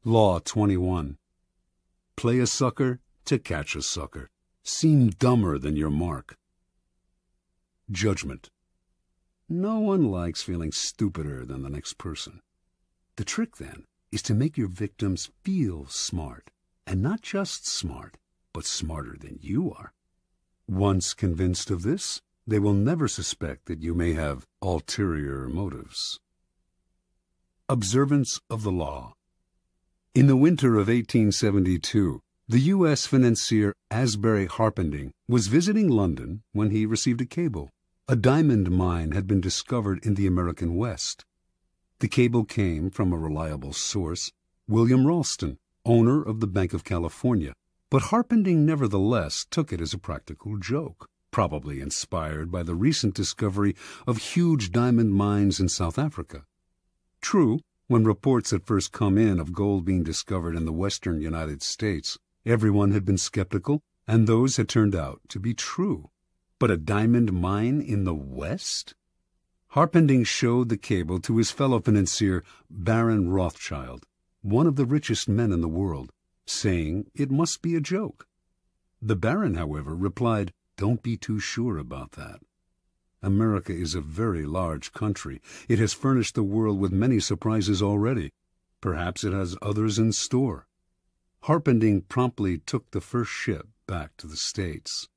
Law 21. Play a sucker to catch a sucker. Seem dumber than your mark. Judgment. No one likes feeling stupider than the next person. The trick, then, is to make your victims feel smart, and not just smart, but smarter than you are. Once convinced of this, they will never suspect that you may have ulterior motives. Observance of the law. In the winter of 1872, the U.S. financier Asbury Harpending was visiting London when he received a cable. A diamond mine had been discovered in the American West. The cable came from a reliable source, William Ralston, owner of the Bank of California, but Harpending nevertheless took it as a practical joke, probably inspired by the recent discovery of huge diamond mines in South Africa. True, when reports had first come in of gold being discovered in the western United States, everyone had been skeptical, and those had turned out to be true. But a diamond mine in the West? Harpending showed the cable to his fellow financier, Baron Rothschild, one of the richest men in the world, saying it must be a joke. The Baron, however, replied, "Don't be too sure about that. America is a very large country. It has furnished the world with many surprises already. Perhaps it has others in store." Harpending promptly took the first ship back to the States.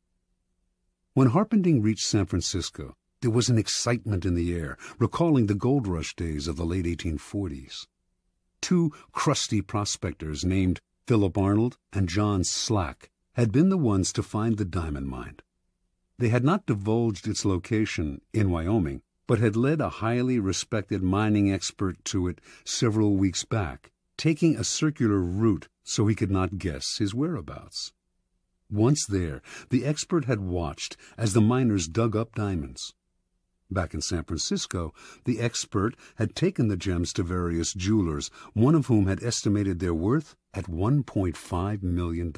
When Harpending reached San Francisco, there was an excitement in the air, recalling the gold rush days of the late 1840s. Two crusty prospectors named Philip Arnold and John Slack had been the ones to find the diamond mine. They had not divulged its location in Wyoming, but had led a highly respected mining expert to it several weeks back, taking a circular route so he could not guess his whereabouts. Once there, the expert had watched as the miners dug up diamonds. Back in San Francisco, the expert had taken the gems to various jewelers, one of whom had estimated their worth at $1.5 million.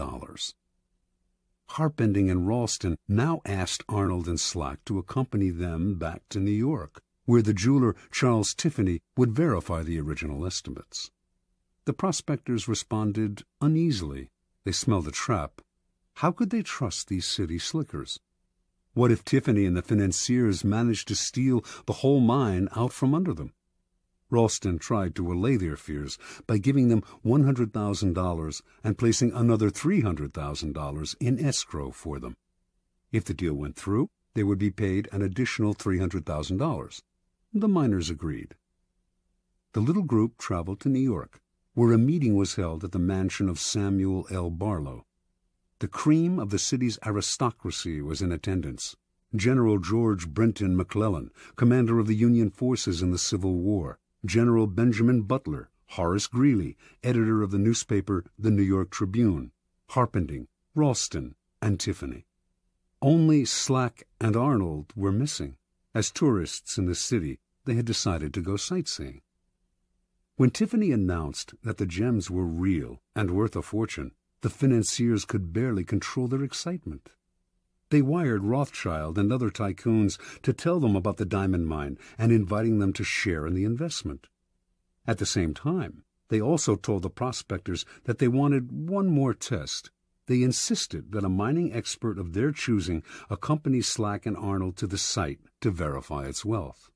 Harpending and Ralston now asked Arnold and Slack to accompany them back to New York, where the jeweler Charles Tiffany would verify the original estimates. The prospectors responded uneasily. They smelled a trap. How could they trust these city slickers? What if Tiffany and the financiers managed to steal the whole mine out from under them? Ralston tried to allay their fears by giving them $100,000 and placing another $300,000 in escrow for them. If the deal went through, they would be paid an additional $300,000. The miners agreed. The little group traveled to New York, where a meeting was held at the mansion of Samuel L. Barlow. The cream of the city's aristocracy was in attendance. General George Brenton McClellan, commander of the Union forces in the Civil War, General Benjamin Butler, Horace Greeley, editor of the newspaper The New York Tribune, Harpending, Ralston, and Tiffany. Only Slack and Arnold were missing. As tourists in the city, they had decided to go sightseeing. When Tiffany announced that the gems were real and worth a fortune, the financiers could barely control their excitement. They wired Rothschild and other tycoons to tell them about the diamond mine and inviting them to share in the investment. At the same time, they also told the prospectors that they wanted one more test. They insisted that a mining expert of their choosing accompany Slack and Arnold to the site to verify its wealth.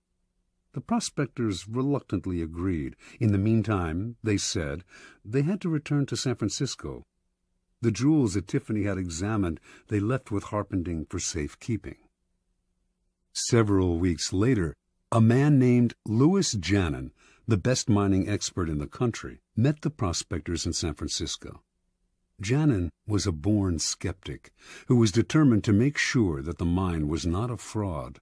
The prospectors reluctantly agreed. In the meantime, they said, they had to return to San Francisco. The jewels that Tiffany had examined they left with Harpending for safekeeping. Several weeks later, a man named Louis Janin, the best mining expert in the country, met the prospectors in San Francisco. Janin was a born skeptic who was determined to make sure that the mine was not a fraud.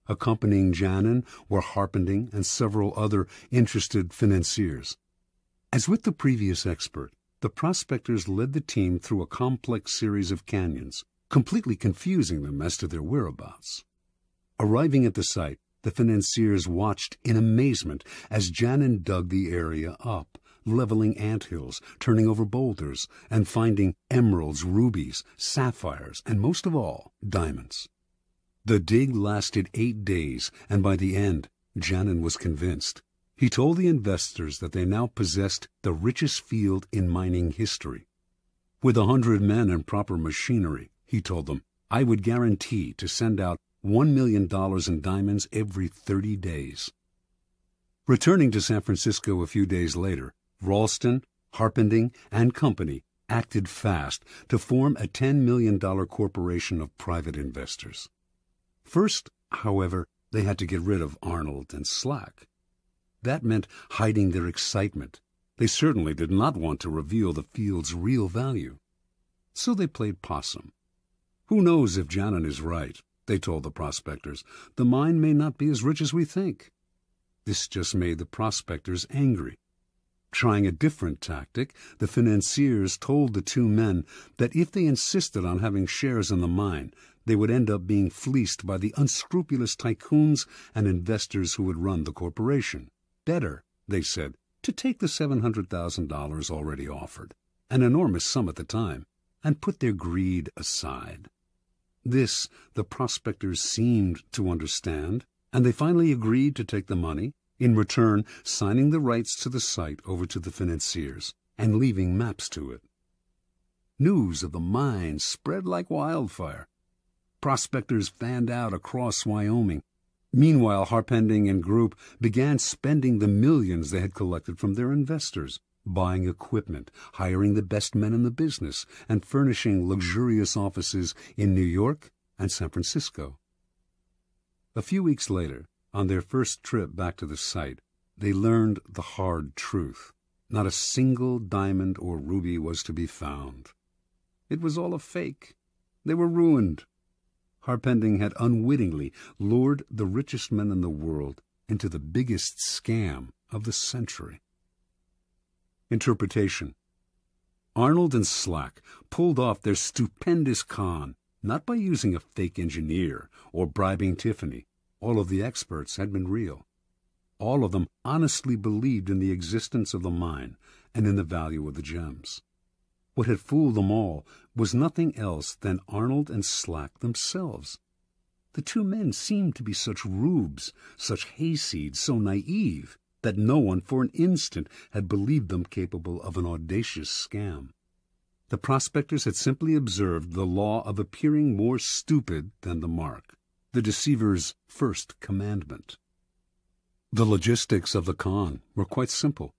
Accompanying Janin were Harpending and several other interested financiers. As with the previous expert, the prospectors led the team through a complex series of canyons, completely confusing them as to their whereabouts. Arriving at the site, the financiers watched in amazement as Janin dug the area up, leveling anthills, turning over boulders, and finding emeralds, rubies, sapphires, and most of all, diamonds. The dig lasted 8 days, and by the end, Janin was convinced. He told the investors that they now possessed the richest field in mining history. With 100 men and proper machinery, he told them, I would guarantee to send out $1 million in diamonds every 30 days. Returning to San Francisco a few days later, Ralston, Harpending, and Company acted fast to form a $10 million corporation of private investors. First, however, they had to get rid of Arnold and Slack. That meant hiding their excitement. They certainly did not want to reveal the field's real value. So they played possum. Who knows if Janin is right, they told the prospectors. The mine may not be as rich as we think. This just made the prospectors angry. Trying a different tactic, the financiers told the two men that if they insisted on having shares in the mine, they would end up being fleeced by the unscrupulous tycoons and investors who would run the corporation. Better, they said, to take the $700,000 already offered, an enormous sum at the time, and put their greed aside. This the prospectors seemed to understand, and they finally agreed to take the money, in return signing the rights to the site over to the financiers and leaving maps to it. News of the mine spread like wildfire. Prospectors fanned out across Wyoming. Meanwhile, Harpending and Group began spending the millions they had collected from their investors, buying equipment, hiring the best men in the business, and furnishing luxurious offices in New York and San Francisco. A few weeks later, on their first trip back to the site, they learned the hard truth. Not a single diamond or ruby was to be found. It was all a fake. They were ruined. Harpending had unwittingly lured the richest men in the world into the biggest scam of the century. Interpretation. Arnold and Slack pulled off their stupendous con, not by using a fake engineer or bribing Tiffany. All of the experts had been real. All of them honestly believed in the existence of the mine and in the value of the gems. What had fooled them all was nothing else than Arnold and Slack themselves. The two men seemed to be such rubes, such hayseeds, so naive, that no one for an instant had believed them capable of an audacious scam. The prospectors had simply observed the law of appearing more stupid than the mark, the deceiver's first commandment. The logistics of the con were quite simple.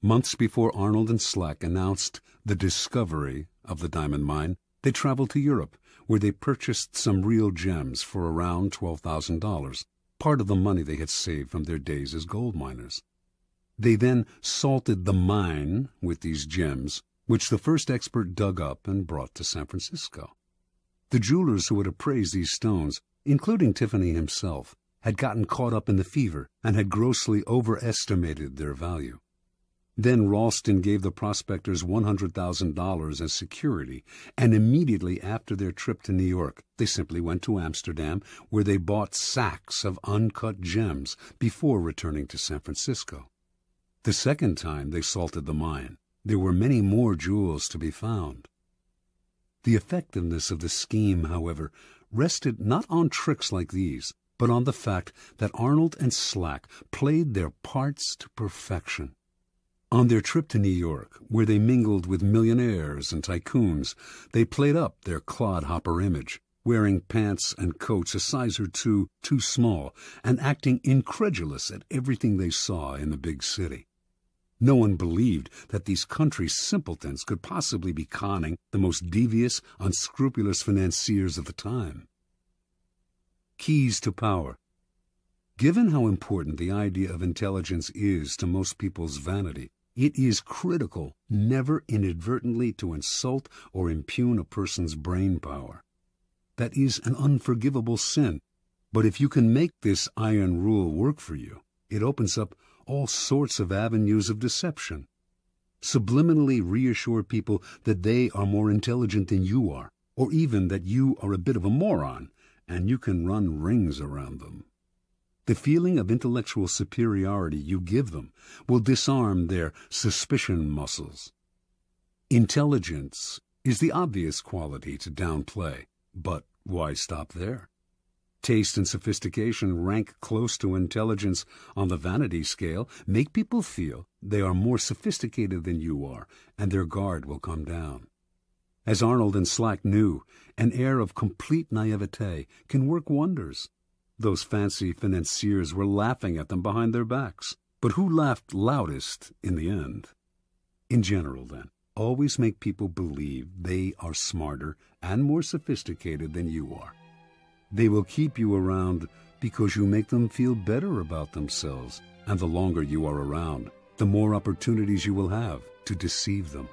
Months before Arnold and Slack announced the discovery of the diamond mine, they traveled to Europe, where they purchased some real gems for around $12,000, part of the money they had saved from their days as gold miners. They then salted the mine with these gems, which the first expert dug up and brought to San Francisco. The jewelers who had appraised these stones, including Tiffany himself, had gotten caught up in the fever and had grossly overestimated their value. Then Ralston gave the prospectors $100,000 as security, and immediately after their trip to New York, they simply went to Amsterdam, where they bought sacks of uncut gems before returning to San Francisco. The second time they salted the mine, there were many more jewels to be found. The effectiveness of the scheme, however, rested not on tricks like these, but on the fact that Arnold and Slack played their parts to perfection. On their trip to New York, where they mingled with millionaires and tycoons, they played up their clodhopper image, wearing pants and coats a size or two too small, and acting incredulous at everything they saw in the big city. No one believed that these country simpletons could possibly be conning the most devious, unscrupulous financiers of the time. Keys to power. Given how important the idea of intelligence is to most people's vanity, it is critical never inadvertently to insult or impugn a person's brain power. That is an unforgivable sin, but if you can make this iron rule work for you, it opens up all sorts of avenues of deception. Subliminally reassure people that they are more intelligent than you are, or even that you are a bit of a moron, and you can run rings around them. The feeling of intellectual superiority you give them will disarm their suspicion muscles. Intelligence is the obvious quality to downplay, but why stop there? Taste and sophistication rank close to intelligence on the vanity scale. Make people feel they are more sophisticated than you are, and their guard will come down. As Arnold and Slack knew, an air of complete naivete can work wonders. Those fancy financiers were laughing at them behind their backs. But who laughed loudest in the end? In general, then, always make people believe they are smarter and more sophisticated than you are. They will keep you around because you make them feel better about themselves, and the longer you are around, the more opportunities you will have to deceive them.